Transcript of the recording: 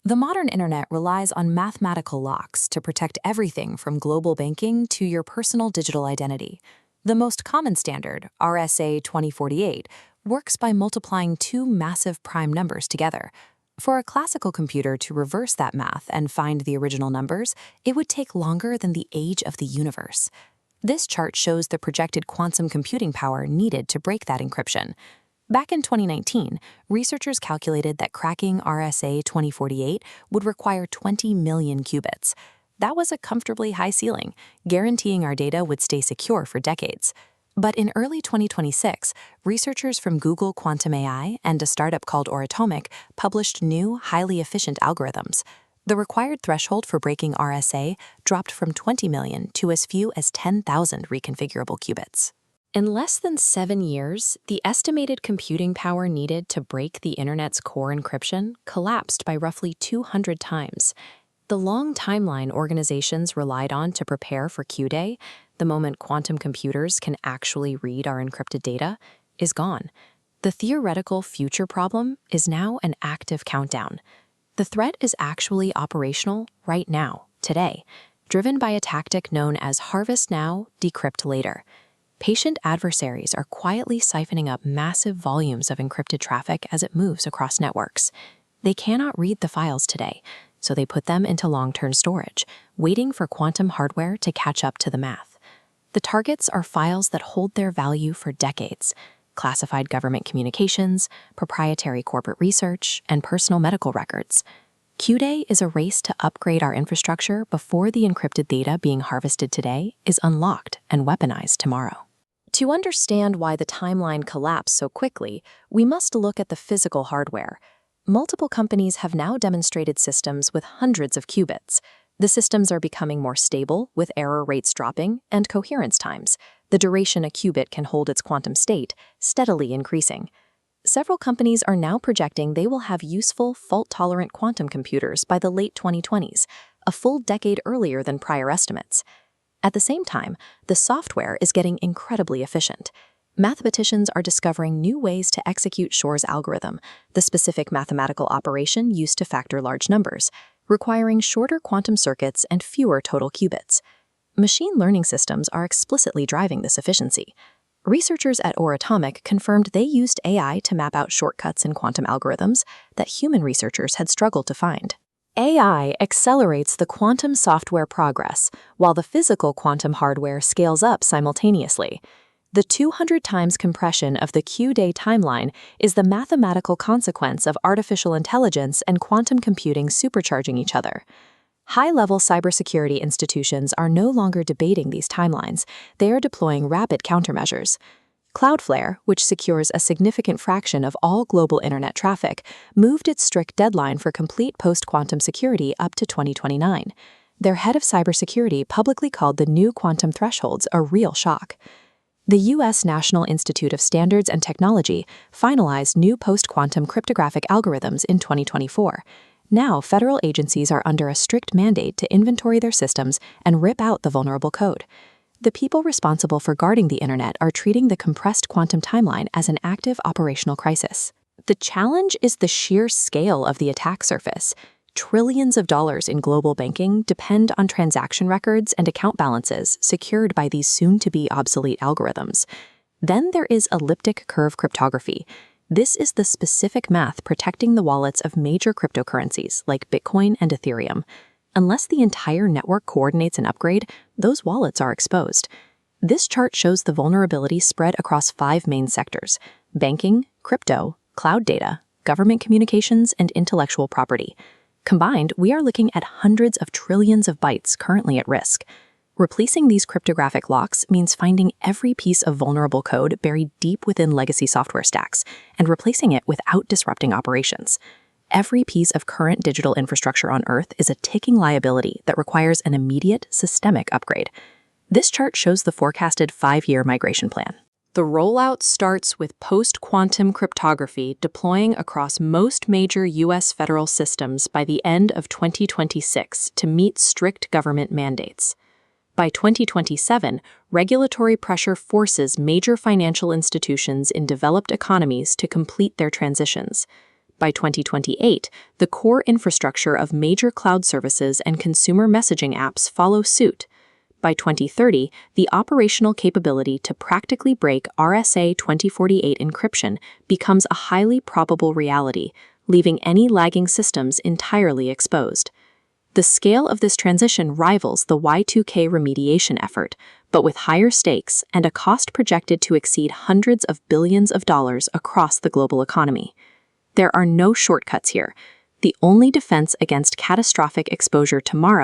The modern internet relies on mathematical locks to protect everything from global banking to your personal digital identity. The most common standard, RSA 2048, works by multiplying two massive prime numbers together. For a classical computer to reverse that math and find the original numbers, it would take longer than the age of the universe. This chart shows the projected quantum computing power needed to break that encryption. Back in 2019, researchers calculated that cracking RSA 2048 would require 20 million qubits. That was a comfortably high ceiling, guaranteeing our data would stay secure for decades. But in early 2026, researchers from Google Quantum AI and a startup called Oratomic published new, highly efficient algorithms. The required threshold for breaking RSA dropped from 20 million to as few as 10,000 reconfigurable qubits. In less than 7 years, the estimated computing power needed to break the internet's core encryption collapsed by roughly 200 times. The long timeline organizations relied on to prepare for QDay, the moment quantum computers can actually read our encrypted data, is gone. The theoretical future problem is now an active countdown. The threat is actually operational right now, today, driven by a tactic known as harvest now, decrypt later. Patient adversaries are quietly siphoning up massive volumes of encrypted traffic as it moves across networks. They cannot read the files today, so they put them into long-term storage, waiting for quantum hardware to catch up to the math. The targets are files that hold their value for decades: classified government communications, proprietary corporate research, and personal medical records. QDay is a race to upgrade our infrastructure before the encrypted data being harvested today is unlocked and weaponized tomorrow. To understand why the timeline collapsed so quickly, we must look at the physical hardware. Multiple companies have now demonstrated systems with hundreds of qubits. The systems are becoming more stable, with error rates dropping, and coherence times, the duration a qubit can hold its quantum state, steadily increasing. Several companies are now projecting they will have useful, fault-tolerant quantum computers by the late 2020s, a full decade earlier than prior estimates. At the same time, the software is getting incredibly efficient. Mathematicians are discovering new ways to execute Shor's algorithm, the specific mathematical operation used to factor large numbers, requiring shorter quantum circuits and fewer total qubits. Machine learning systems are explicitly driving this efficiency. Researchers at Oratomic confirmed they used AI to map out shortcuts in quantum algorithms that human researchers had struggled to find. AI accelerates the quantum software progress, while the physical quantum hardware scales up simultaneously. The 200 times compression of the QDay timeline is the mathematical consequence of artificial intelligence and quantum computing supercharging each other. High-level cybersecurity institutions are no longer debating these timelines. They are deploying rapid countermeasures. Cloudflare, which secures a significant fraction of all global internet traffic, moved its strict deadline for complete post-quantum security up to 2029. Their head of cybersecurity publicly called the new quantum thresholds a real shock. The U.S. National Institute of Standards and Technology finalized new post-quantum cryptographic algorithms in 2024. Now, federal agencies are under a strict mandate to inventory their systems and rip out the vulnerable code. The people responsible for guarding the internet are treating the compressed quantum timeline as an active operational crisis. The challenge is the sheer scale of the attack surface. Trillions of dollars in global banking depend on transaction records and account balances secured by these soon-to-be obsolete algorithms. Then there is elliptic curve cryptography. This is the specific math protecting the wallets of major cryptocurrencies like Bitcoin and Ethereum. Unless the entire network coordinates an upgrade, those wallets are exposed. This chart shows the vulnerability spread across 5 main sectors: banking, crypto, cloud data, government communications, and intellectual property. Combined, we are looking at hundreds of trillions of bytes currently at risk. Replacing these cryptographic locks means finding every piece of vulnerable code buried deep within legacy software stacks and replacing it without disrupting operations. Every piece of current digital infrastructure on Earth is a ticking liability that requires an immediate, systemic upgrade. This chart shows the forecasted 5-year migration plan. The rollout starts with post-quantum cryptography deploying across most major U.S. federal systems by the end of 2026 to meet strict government mandates. By 2027, regulatory pressure forces major financial institutions in developed economies to complete their transitions. By 2028, the core infrastructure of major cloud services and consumer messaging apps follow suit. By 2030, the operational capability to practically break RSA 2048 encryption becomes a highly probable reality, leaving any lagging systems entirely exposed. The scale of this transition rivals the Y2K remediation effort, but with higher stakes and a cost projected to exceed hundreds of billions of dollars across the global economy. There are no shortcuts here. The only defense against catastrophic exposure tomorrow